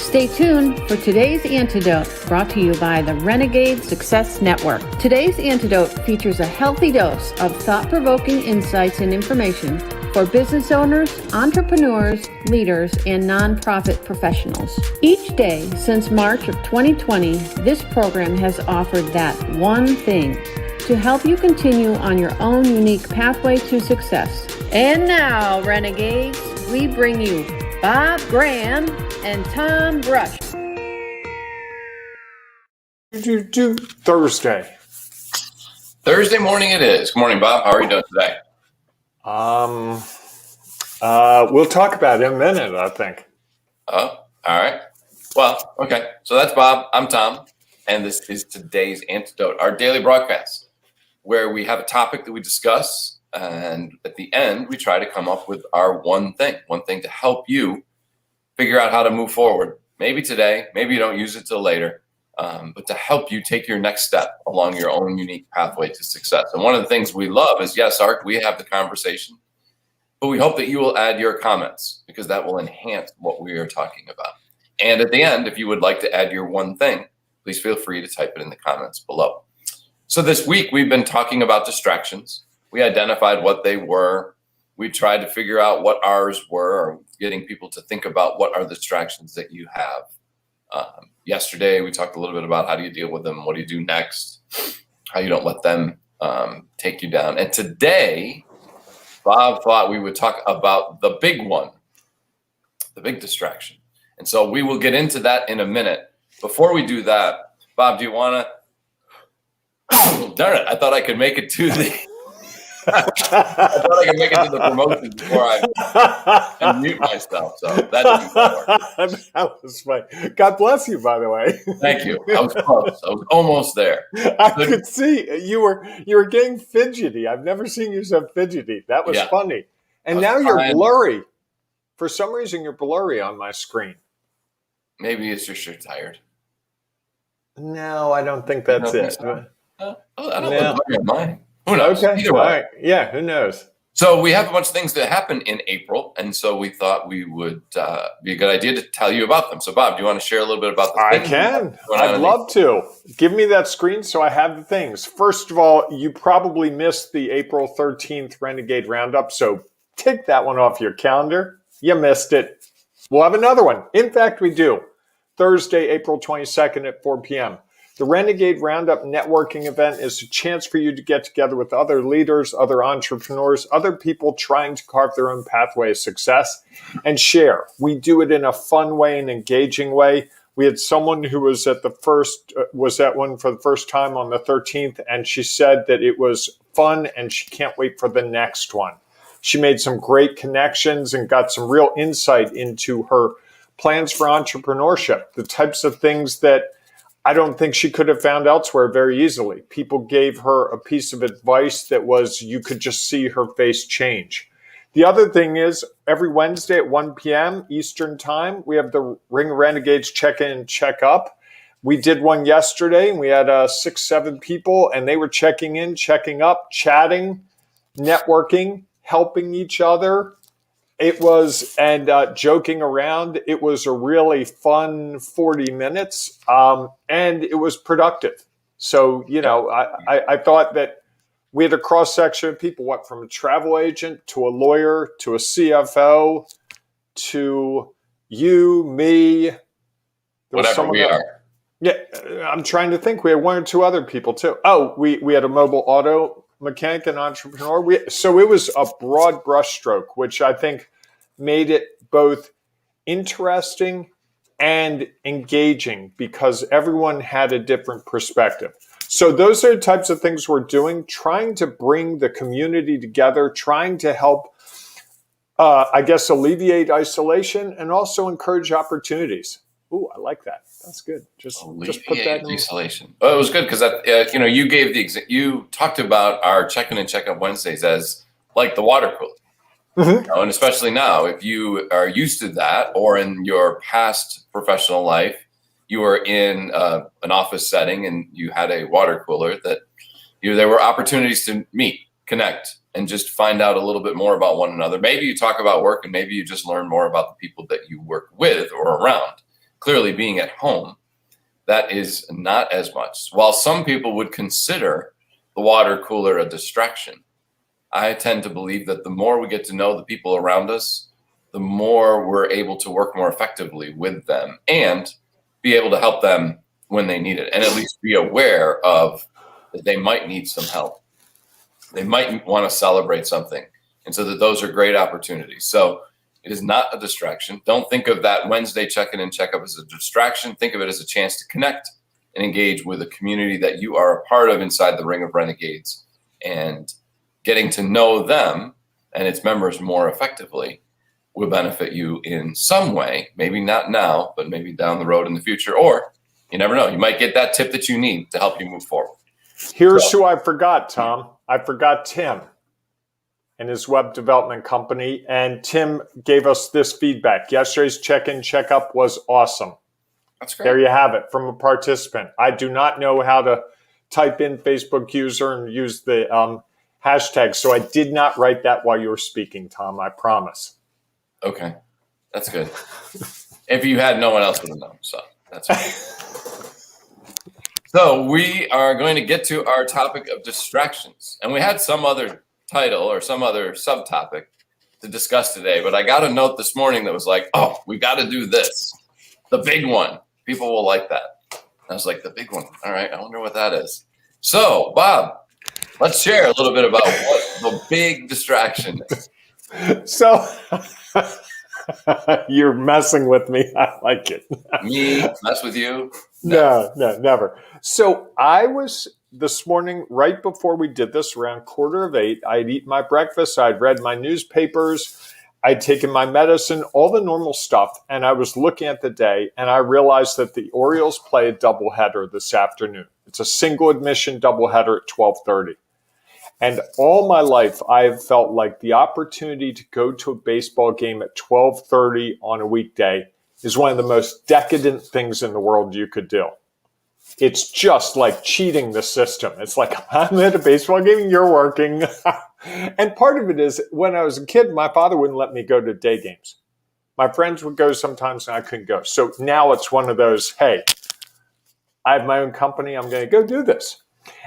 Stay tuned for today's Antidote, brought to you by the Renegade Success Network. Today's Antidote features a healthy dose of thought-provoking insights and information for business owners, entrepreneurs, leaders, and nonprofit professionals. Each day since March of 2020, this program has offered that one thing to help you continue on your own unique pathway to success. And now, Renegades, we bring you Bob Graham and Tom Brush. Thursday morning it is. Good morning, Bob. How are you doing today? We'll talk about it in a minute, I think. Oh, all right. Well, okay. So that's Bob. I'm Tom. And this is today's Antidote, our daily broadcast, where we have a topic that we discuss. And at the end, we try to come up with our one thing to help you figure out how to move forward. Maybe today, maybe you don't use it till later, but to help you take your next step along your own unique pathway to success. And one of the things we love is, yes, Art, we have the conversation, but we hope that you will add your comments because that will enhance what we are talking about. And at the end, if you would like to add your one thing, please feel free to type it in the comments below. So this week, we've been talking about distractions. We identified what they were. We tried to figure out what ours were, or getting people to think about what are the distractions that you have. Yesterday, we talked a little bit about how do you deal with them, what do you do next, how you don't let them take you down. And today, Bob thought we would talk about the big one, the big distraction. And so we will get into that in a minute. Before we do that, Bob, do you want to? Darn it, I thought I could make it to the... I thought I could make it to the promotion before I unmute myself. So that didn't work. That was funny. God bless you, by the way. Thank you. I was close. I was almost there. I could see you were getting fidgety. I've never seen you so fidgety. That was funny. And now you're blurry. For some reason, you're blurry on my screen. Maybe it's just you're tired. No, I don't think that's it. So? I don't know mine. Who knows? Okay. Either way. All right. Yeah, who knows? So we have a bunch of things that happen in April, and so we thought we would be a good idea to tell you about them. So, Bob, do you want to share a little bit about the I can. I'd love to. Give me that screen so I have the things. First of all, you probably missed the April 13th Renegade Roundup, so take that one off your calendar. You missed it. We'll have another one. In fact, we do. Thursday, April 22nd at 4 p.m. The Renegade Roundup networking event is a chance for you to get together with other leaders, other entrepreneurs, other people trying to carve their own pathway of success and share. We do it in a fun way, an engaging way. We had someone who was at one for the first time on the 13th, and she said that it was fun and she can't wait for the next one. She made some great connections and got some real insight into her plans for entrepreneurship, the types of things that I don't think she could have found elsewhere very easily. People gave her a piece of advice that was, you could just see her face change. The other thing is, every Wednesday at 1 p.m. Eastern Time, we have the Ring Renegades check-in and check-up. We did one yesterday, and we had 6-7 people, and they were checking in, checking up, chatting, networking, helping each other. It was, and joking around, it was a really fun 40 minutes, and it was productive. So, I thought that we had a cross-section of people, from a travel agent to a lawyer to a CFO to you, me. Whatever we are. Yeah, I'm trying to think. We had 1 or 2 other people, too. Oh, we had a mobile auto mechanic and entrepreneur. So it was a broad brushstroke, which I think made it both interesting and engaging because everyone had a different perspective. So those are the types of things we're doing, trying to bring the community together, trying to help, alleviate isolation and also encourage opportunities. Ooh, I like that. That's good. Just put that in isolation. Well, it was good because you gave you talked about our check-in and check-up Wednesdays as like the water cooler. Mm-hmm. And especially now, if you are used to that, or in your past professional life, you were in an office setting and you had a water cooler, that there were opportunities to meet, connect, and just find out a little bit more about one another. Maybe you talk about work, and maybe you just learn more about the people that you work with or around. clearly being at home, that is not as much. While some people would consider the water cooler a distraction, I tend to believe that the more we get to know the people around us, the more we're able to work more effectively with them and be able to help them when they need it, and at least be aware of that they might need some help. They might want to celebrate something. And so that those are great opportunities. So it is not a distraction. Don't think of that Wednesday check-in and check-up as a distraction. Think of it as a chance to connect and engage with a community that you are a part of inside the Ring of Renegades, and getting to know them and its members more effectively will benefit you in some way. Maybe not now, but maybe down the road in the future, or you never know. You might get that tip that you need to help you move forward. Here's who I forgot, Tom. I forgot Tim and his web development company. And Tim gave us this feedback. Yesterday's check-in, check-up was awesome. That's great. There you have it from a participant. I do not know how to type in Facebook user and use the hashtag, so I did not write that while you were speaking, Tom. I promise. Okay. That's good. If you had, no one else would have known. So that's okay. So we are going to get to our topic of distractions. And we had some other title or some other subtopic to discuss today, but I got a note this morning that was like, oh, we got to do this. The big one. People will like that. I was like, the big one. All right. I wonder what that is. So, Bob, let's share a little bit about what the big distraction is. So you're messing with me. I like it. Me mess with you? No, never. So I was this morning, right before we did this, around 7:45, I'd eaten my breakfast. I'd read my newspapers. I'd taken my medicine, all the normal stuff. And I was looking at the day, and I realized that the Orioles play a doubleheader this afternoon. It's a single admission doubleheader at 12:30. And all my life, I have felt like the opportunity to go to a baseball game at 12:30 on a weekday is one of the most decadent things in the world you could do. It's just like cheating the system. It's like, I'm at a baseball game and you're working. And part of it is, when I was a kid, my father wouldn't let me go to day games. My friends would go sometimes and I couldn't go. So now it's one of those, hey, I have my own company. I'm going to go do this.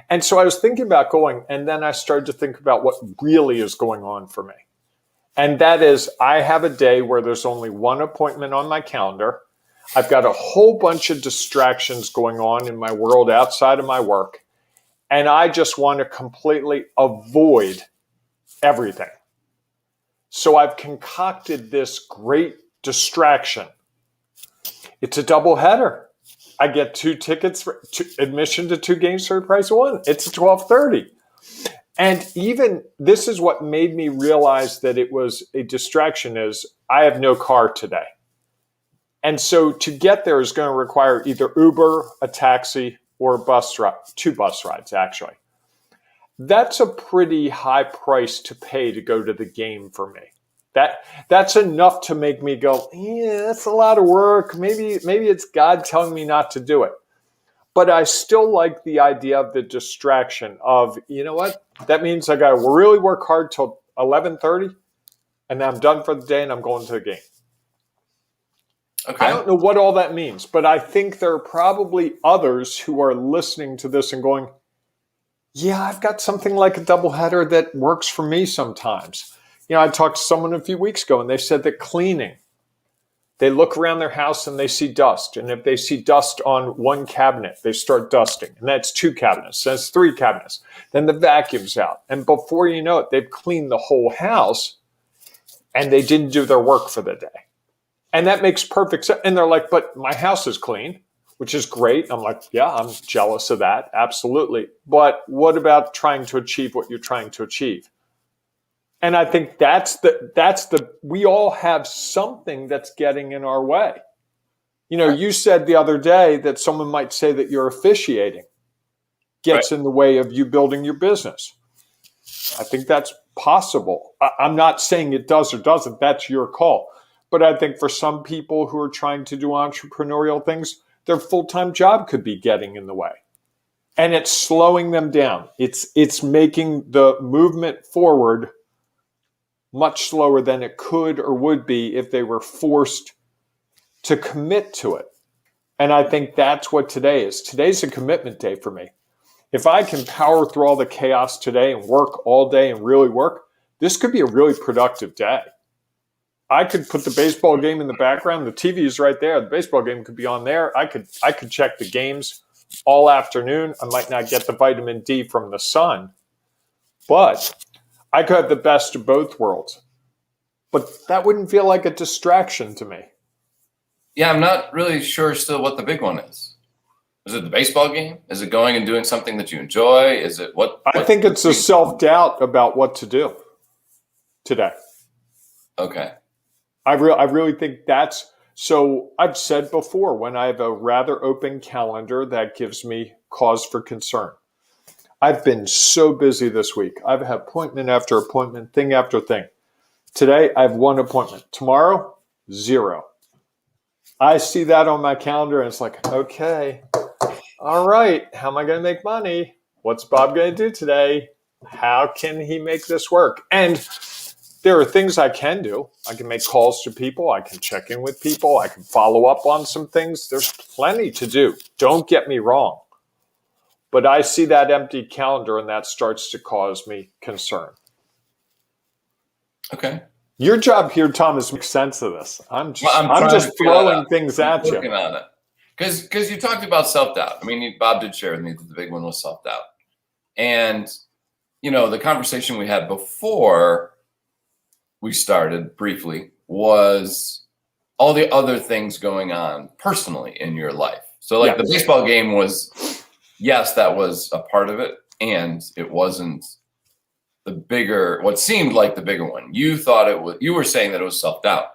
And so I was thinking about going, and then I started to think about what really is going on for me. And that is, I have a day where there's only one appointment on my calendar. I've got a whole bunch of distractions going on in my world outside of my work. And I just want to completely avoid everything. So I've concocted this great distraction. It's a double header. I get 2 tickets for admission to 2 games for the price of 1. It's 12:30. And even this is what made me realize that it was a distraction is I have no car today. And so to get there is going to require either Uber, a taxi, or a bus ride, 2 bus rides, actually. That's a pretty high price to pay to go to the game for me. That's enough to make me go, yeah, that's a lot of work. Maybe it's God telling me not to do it. But I still like the idea of the distraction of, you know what? That means I got to really work hard till 11:30, and then I'm done for the day and I'm going to the game. Okay. I don't know what all that means, but I think there are probably others who are listening to this and going, yeah, I've got something like a doubleheader that works for me sometimes. You know, I talked to someone a few weeks ago, and they said that cleaning, they look around their house and they see dust. And if they see dust on one cabinet, they start dusting. And that's 2 cabinets. That's 3 cabinets. Then the vacuum's out. And before you know it, they've cleaned the whole house, and they didn't do their work for the day. And that makes perfect sense. And they're like, but my house is clean, which is great. I'm like, yeah, I'm jealous of that. Absolutely. But what about trying to achieve what you're trying to achieve? And I think we all have something that's getting in our way. You know, you said the other day that someone might say that your officiating gets in the way of you building your business. I think that's possible. I'm not saying it does or doesn't. That's your call. But I think for some people who are trying to do entrepreneurial things, their full-time job could be getting in the way. And it's slowing them down. It's making the movement forward much slower than it could or would be if they were forced to commit to it. And I think that's what today is. Today's a commitment day for me. If I can power through all the chaos today and work all day and really work, this could be a really productive day. I could put the baseball game in the background. The TV is right there. The baseball game could be on there. I could check the games all afternoon. I might not get the vitamin D from the sun, but I could have the best of both worlds. But that wouldn't feel like a distraction to me. Yeah, I'm not really sure still what the big one is. Is it the baseball game? Is it going and doing something that you enjoy? Is it what I think it's a self-doubt about what to do today. Okay. I really think that's, so I've said before, when I have a rather open calendar, that gives me cause for concern. I've been so busy this week. I've had appointment after appointment, thing after thing. Today, I have one appointment. Tomorrow, 0. I see that on my calendar and it's like, okay, all right, how am I going to make money? What's Bob going to do today? How can he make this work? And there are things I can do. I can make calls to people. I can check in with people. I can follow up on some things. There's plenty to do. Don't get me wrong. But I see that empty calendar and that starts to cause me concern. Okay. Your job here, Thomas, makes sense of this. I'm just throwing things at you. Working on it. Because you talked about self-doubt. I mean, Bob did share with me that the big one was self-doubt. And, the conversation we had before we started briefly was all the other things going on personally in your life. So like the baseball game was, yes, that was a part of it. And it wasn't the bigger, what seemed like the bigger one. You were saying that it was self-doubt.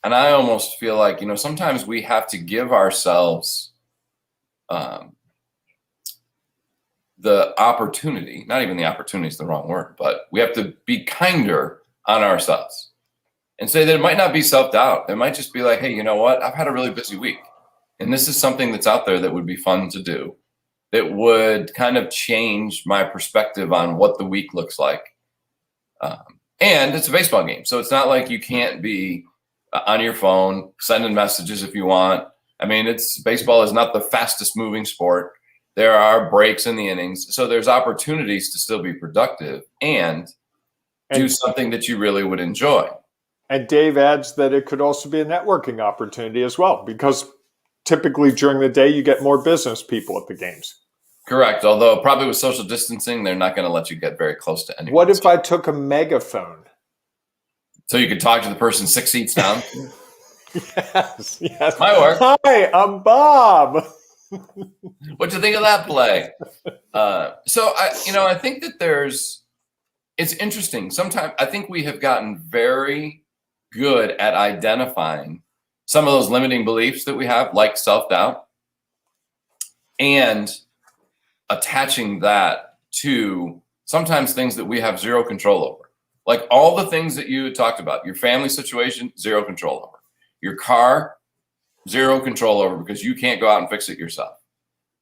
And I almost feel like, sometimes we have to give ourselves the opportunity, not even the opportunity is the wrong word, but we have to be kinder on ourselves and say that it might not be self-doubt. It might just be like, hey, you know what? I've had a really busy week. And this is something that's out there that would be fun to do, that would kind of change my perspective on what the week looks like. And it's a baseball game. So it's not like you can't be on your phone, sending messages if you want. I mean, baseball is not the fastest moving sport. There are breaks in the innings. So there's opportunities to still be productive and do something that you really would enjoy. And Dave adds that it could also be a networking opportunity as well, because typically during the day you get more business people at the games. Correct. Although probably with social distancing, they're not going to let you get very close to anyone. What if I took a megaphone? So you could talk to the person 6 seats down? Yes. Might work. Hi, I'm Bob. What'd you think of that play? So I think that it's interesting. Sometimes I think we have gotten very good at identifying some of those limiting beliefs that we have, like self-doubt, and attaching that to sometimes things that we have zero control over. Like all the things that you talked about, your family situation, zero control over. Your car, zero control over because you can't go out and fix it yourself.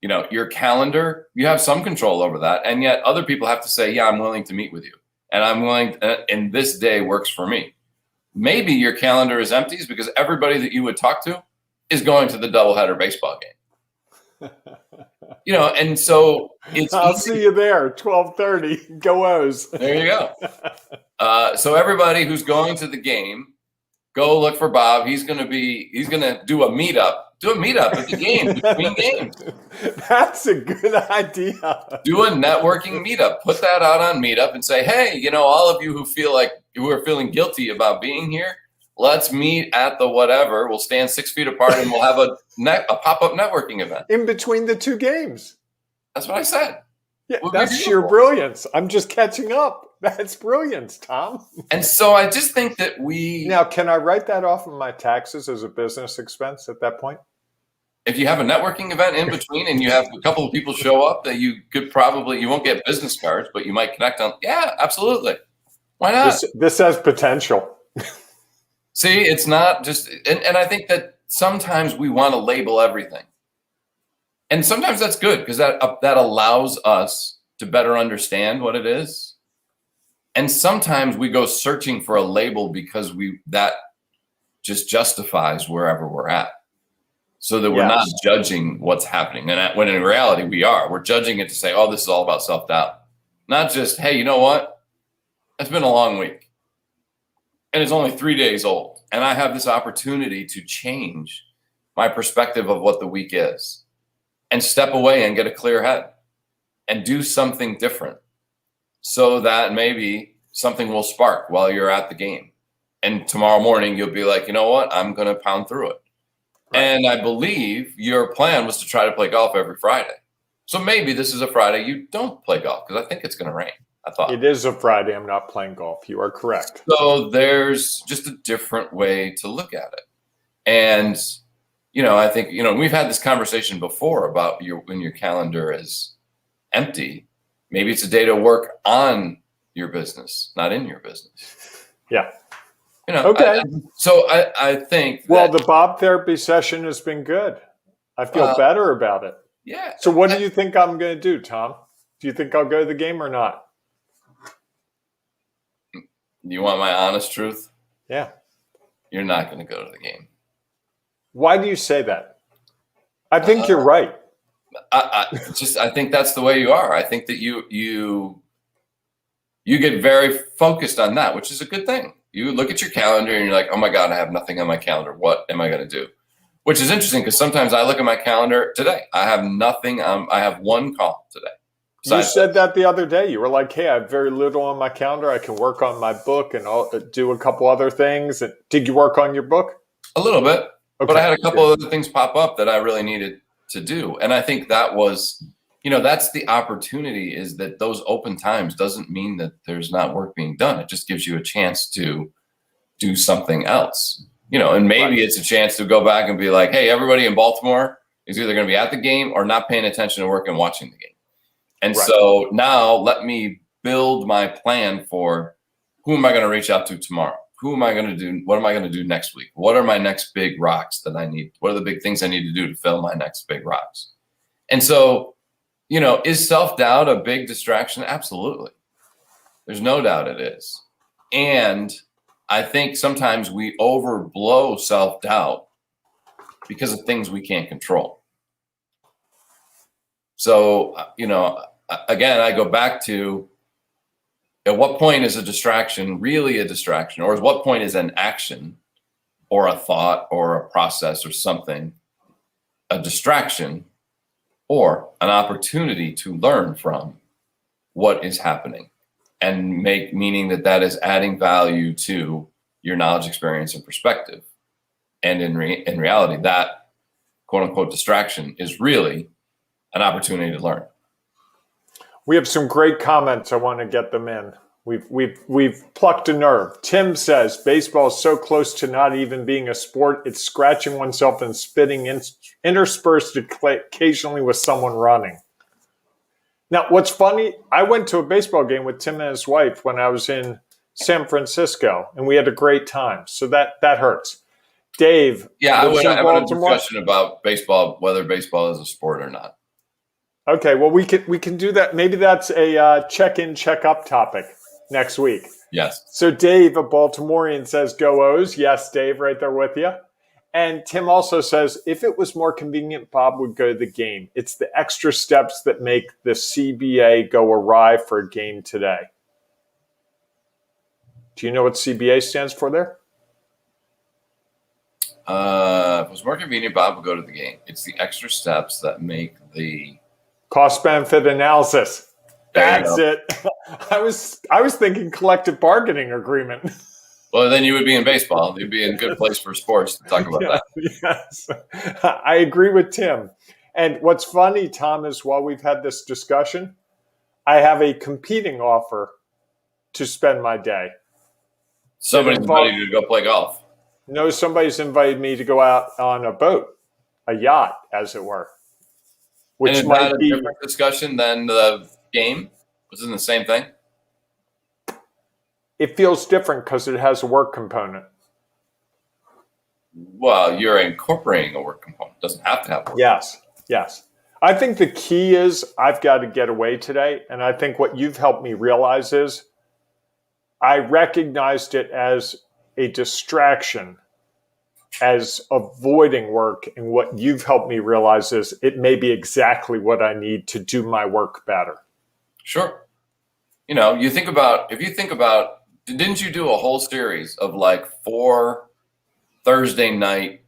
Your calendar, you have some control over that. And yet other people have to say, yeah, I'm willing to meet with you. And I'm willing, and this day works for me. Maybe your calendar is empty because everybody that you would talk to is going to the doubleheader baseball game. And so I'll see you there, 12:30. Go O's. There you go. So everybody who's going to the game, go look for Bob. He's going to do a meetup. Do a meetup at the game, between games. That's a good idea. Do a networking meetup. Put that out on Meetup and say, hey, all of you who are feeling guilty about being here, let's meet at the whatever. We'll stand 6 feet apart and we'll have a pop-up networking event. In between the two games. That's what I said. Yeah, that's sheer brilliance. I'm just catching up. That's brilliance, Tom. And so I just think that Now, can I write that off of my taxes as a business expense at that point? If you have a networking event in between and you have a couple of people show up that you won't get business cards, but you might connect on. Yeah, absolutely. Why not? This has potential. See, it's not just, and I think that sometimes we want to label everything. And sometimes that's good because that allows us to better understand what it is. And sometimes we go searching for a label because that just justifies wherever we're at. so that we're not judging what's happening. And when in reality we are, we're judging it to say, oh, this is all about self-doubt. Not just, hey, you know what? It's been a long week and it's only 3 days old. And I have this opportunity to change my perspective of what the week is and step away and get a clear head and do something different so that maybe something will spark while you're at the game. And tomorrow morning, you'll be like, you know what? I'm going to pound through it. Right. And I believe your plan was to try to play golf every Friday. So maybe this is a Friday you don't play golf because I think it's going to rain. I thought it is a Friday. I'm not playing golf. You are correct. So there's just a different way to look at it. And, I think, we've had this conversation before about when your calendar is empty, maybe it's a day to work on your business, not in your business. Yeah. Okay. I think the Bob therapy session has been good. I feel better about it. Yeah. So what do you think I'm going to do, Tom? Do you think I'll go to the game or not? You want my honest truth? Yeah. You're not going to go to the game. Why do you say that? I think you're right. I think that's the way you are. I think that you get very focused on that, which is a good thing. You look at your calendar and you're like, oh my God, I have nothing on my calendar. What am I going to do? Which is interesting because sometimes I look at my calendar today. I have nothing. I have one call today. You said that the other day. You were like, hey, I have very little on my calendar. I can work on my book and I'll do a couple other things. And did you work on your book? A little bit. Okay. But I had a couple other things pop up that I really needed to do. And I think that was, that's the opportunity, is that those open times doesn't mean that there's not work being done. It just gives you a chance to do something else, and maybe It's a chance to go back and be like, hey, everybody in Baltimore is either going to be at the game or not paying attention to work and watching the game. And so now let me build my plan for who am I going to reach out to tomorrow? Who am I going to do? What am I going to do next week? What are my next big rocks that I need? What are the big things I need to do to fill my next big rocks? And so, is self-doubt a big distraction? Absolutely. There's no doubt it is. And I think sometimes we overblow self-doubt because of things we can't control. So, again, I go back to, at what point is a distraction really a distraction? Or at what point is an action or a thought or a process or something a distraction or an opportunity to learn from what is happening and make meaning that is adding value to your knowledge, experience, and perspective? And in reality, that quote unquote distraction is really an opportunity to learn. We have some great comments. I want to get them in. We've plucked a nerve. Tim says baseball is so close to not even being a sport. It's scratching oneself and spitting interspersed occasionally with someone running. Now, what's funny, I went to a baseball game with Tim and his wife when I was in San Francisco, and we had a great time. So that hurts. Dave. Yeah, I would have a discussion about baseball, whether baseball is a sport or not. Okay, well, we can do that. Maybe that's a check-in, check-up topic next week. Yes. So Dave, a Baltimorean, says, go O's. Yes, Dave, right there with you. And Tim also says, if it was more convenient, Bob would go to the game. It's the extra steps that make the CBA go awry for a game today. Do you know what CBA stands for there? If it was more convenient, Bob would go to the game. It's the extra steps that make the cost-benefit analysis. That's it. I was thinking collective bargaining agreement. Well, then you would be in baseball. You'd be in a good place for sports to talk about that. Yes, I agree with Tim. And what's funny, Tom, is while we've had this discussion, I have a competing offer to spend my day. Somebody's invited you to go play golf. No, somebody's invited me to go out on a boat, a yacht, as it were. Which and is that a different discussion than the game? Was it the same thing? It feels different because it has a work component. Well, you're incorporating a work component. It doesn't have to have work. Yes. I think the key is I've got to get away today. And I think what you've helped me realize is I recognized it as a distraction as avoiding work. And what you've helped me realize is it may be exactly what I need to do my work better. Sure. If you think about, didn't you do a whole series of like 4 Thursday night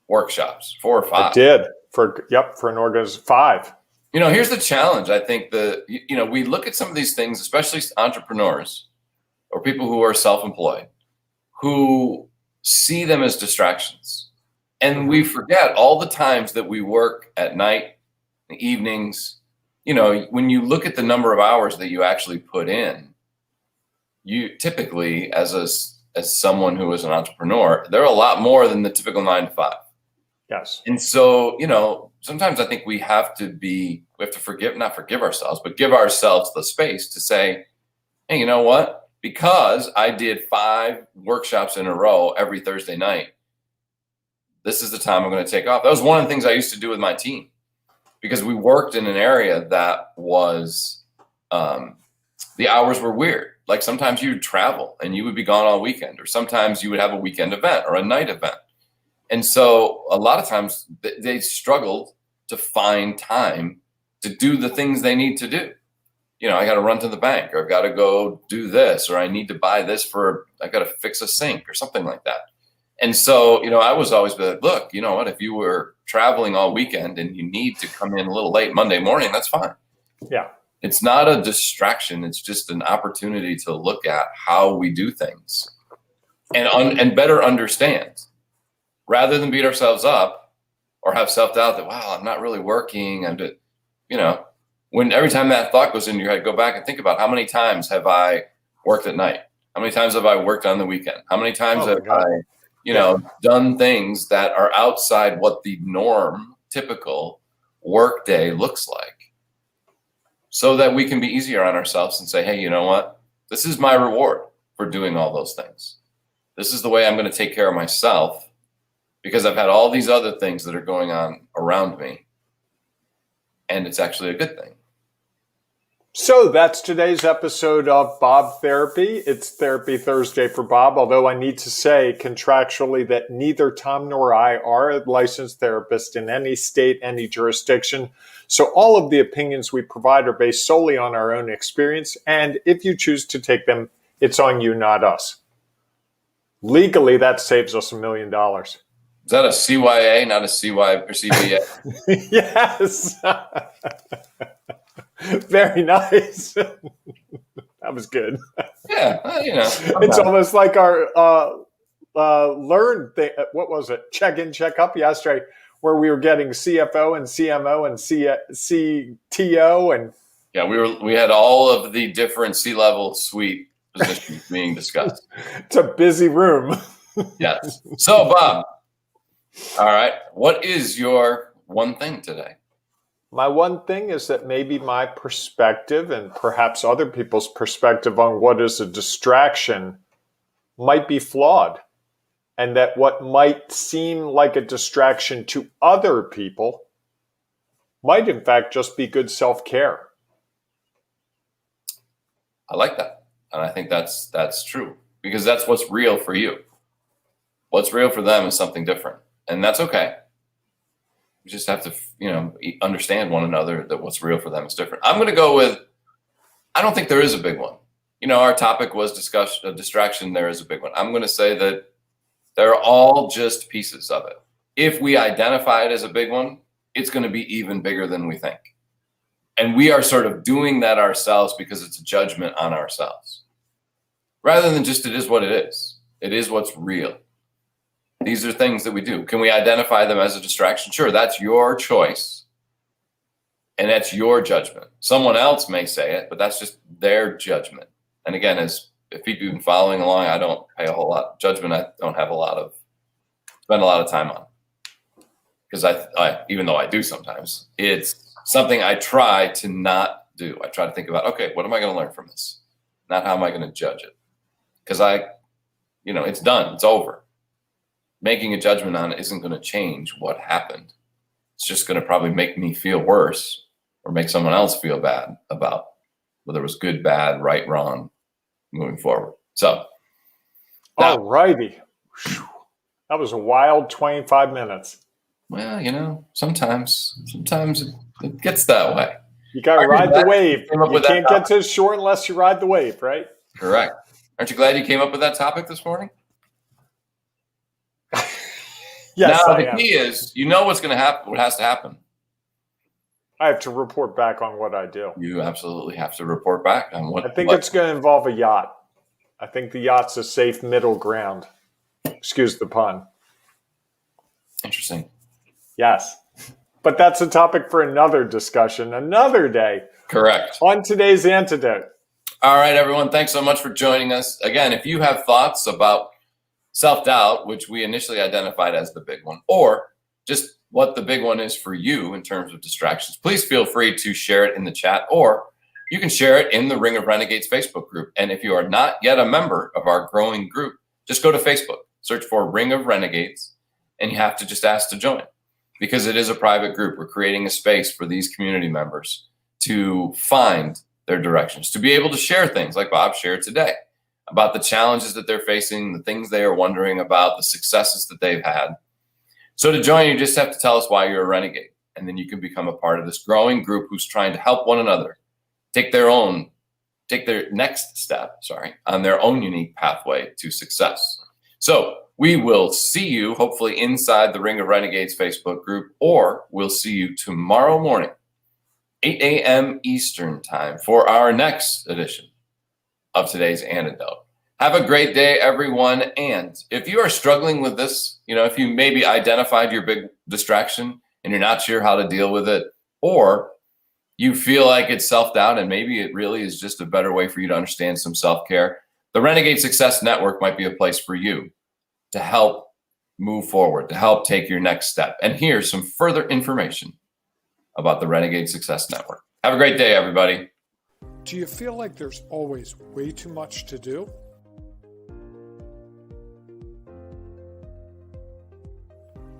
workshops, 4 or 5? I did for an organization, 5. Here's the challenge. I think we look at some of these things, especially entrepreneurs or people who are self-employed, who see them as distractions. And we forget all the times that we work at night, evenings. When you look at the number of hours that you actually put in, you typically, as someone who is an entrepreneur, there are a lot more than the typical 9 to 5. Yes. And so, sometimes I think we have to not forgive ourselves, but give ourselves the space to say, hey, you know what? Because I did 5 workshops in a row every Thursday night, this is the time I'm going to take off. That was one of the things I used to do with my team, because we worked in an area that was, the hours were weird. Like sometimes you would travel and you would be gone all weekend, or sometimes you would have a weekend event or a night event. And so a lot of times they struggled to find time to do the things they need to do. I got to run to the bank, or I've got to go do this, or I need to buy this I got to fix a sink or something like that. And so, I was always like, look, you know what, if you were traveling all weekend and you need to come in a little late Monday morning, that's fine. Yeah. It's not a distraction. It's just an opportunity to look at how we do things and better understand, rather than beat ourselves up or have self-doubt that, wow, I'm not really working. When every time that thought goes into your head, go back and think about how many times have I worked at night? How many times have I worked on the weekend? How many times have I, done things that are outside what the norm, typical work day looks like, so that we can be easier on ourselves and say, hey, you know what? This is my reward for doing all those things. This is the way I'm going to take care of myself, because I've had all these other things that are going on around me, and it's actually a good thing. So that's today's episode of Bob Therapy. It's Therapy Thursday for Bob, although I need to say contractually that neither Tom nor I are a licensed therapist in any state, any jurisdiction. So all of the opinions we provide are based solely on our own experience. And if you choose to take them, it's on you, not us. Legally, that saves us $1 million. Is that a CYA, not a CY or CBA? Yes. Very nice. That was good. Yeah, it's almost like our learn thing. What was it? Check in, check up yesterday, where we were getting CFO and CMO and CTO and we had all of the different C-level suite positions being discussed. It's a busy room. Yes. So, Bob, all right, what is your one thing today? My one thing is that maybe my perspective and perhaps other people's perspective on what is a distraction might be flawed, and that what might seem like a distraction to other people might in fact just be good self-care. I like that. And I think that's true, because that's what's real for you. What's real for them is something different, and that's okay. We just have to, understand one another, that what's real for them is different. I'm going to go with, I don't think there is a big one. Our topic was distraction. There is a big one. I'm going to say that they're all just pieces of it. If we identify it as a big one, it's going to be even bigger than we think. And we are sort of doing that ourselves because it's a judgment on ourselves, rather than just, it is what it is. It is what's real. These are things that we do. Can we identify them as a distraction? Sure, that's your choice. And that's your judgment. Someone else may say it, but that's just their judgment. And again, if you've been following along, I don't pay a whole lot. Judgment, I don't have spend a lot of time on. Because I even though I do sometimes, it's something I try to not do. I try to think about, okay, what am I going to learn from this? Not how am I going to judge it? Because it's done. It's over. Making a judgment on it isn't going to change what happened. It's just going to probably make me feel worse, or make someone else feel bad about whether it was good, bad, right, wrong moving forward. So, all righty. That was a wild 25 minutes. Well, sometimes it gets that way. You got to ride the wave. You can't get to the shore unless you ride the wave, right? Correct. Aren't you glad you came up with that topic this morning? Yes, now, the key is, what's going to happen, what has to happen. I have to report back on what I do. You absolutely have to report back on what. I think it's going to involve a yacht. I think the yacht's a safe middle ground. Excuse the pun. Interesting. Yes. But that's a topic for another discussion, another day. Correct. On today's Antidote. All right, everyone. Thanks so much for joining us. Again, if you have thoughts about self-doubt, which we initially identified as the big one, or just what the big one is for you in terms of distractions, please feel free to share it in the chat, or you can share it in the Ring of Renegades Facebook group. And if you are not yet a member of our growing group, just go to Facebook, search for Ring of Renegades, and you have to just ask to join, because it is a private group. We're creating a space for these community members to find their directions, to be able to share things like Bob shared today about the challenges that they're facing, the things they are wondering about, the successes that they've had. So to join, you just have to tell us why you're a renegade, and then you can become a part of this growing group who's trying to help one another take their next step, on their own unique pathway to success. So we will see you hopefully inside the Ring of Renegades Facebook group, or we'll see you tomorrow morning, 8 a.m. Eastern time, for our next edition of today's Antidote. Have a great day, everyone. And if you are struggling with this, if you maybe identified your big distraction and you're not sure how to deal with it, or you feel like it's self-doubt and maybe it really is just a better way for you to understand some self-care, the Renegade Success Network might be a place for you to help move forward, to help take your next step. And here's some further information about the Renegade Success Network. Have a great day, everybody. Do you feel like there's always way too much to do?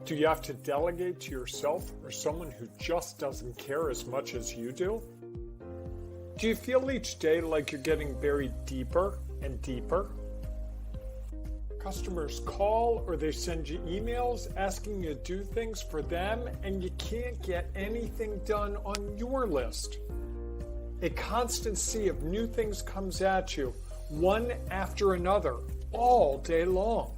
Do you have to delegate to yourself or someone who just doesn't care as much as you do? Do you feel each day like you're getting buried deeper and deeper? Customers call or they send you emails asking you to do things for them, and you can't get anything done on your list. A constant sea of new things comes at you, one after another, all day long.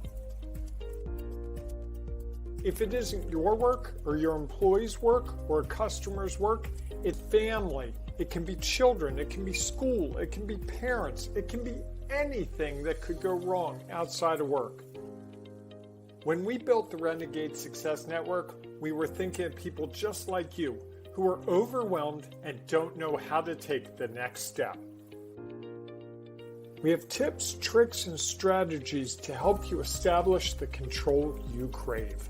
If it isn't your work or your employees' work or a customer's work, it's family. It can be children, it can be school, it can be parents, it can be anything that could go wrong outside of work. When we built the Renegade Success Network, we were thinking of people just like you who are overwhelmed and don't know how to take the next step. We have tips, tricks, and strategies to help you establish the control you crave.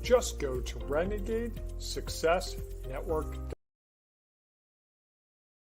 Just go to renegadesuccessnetwork.com.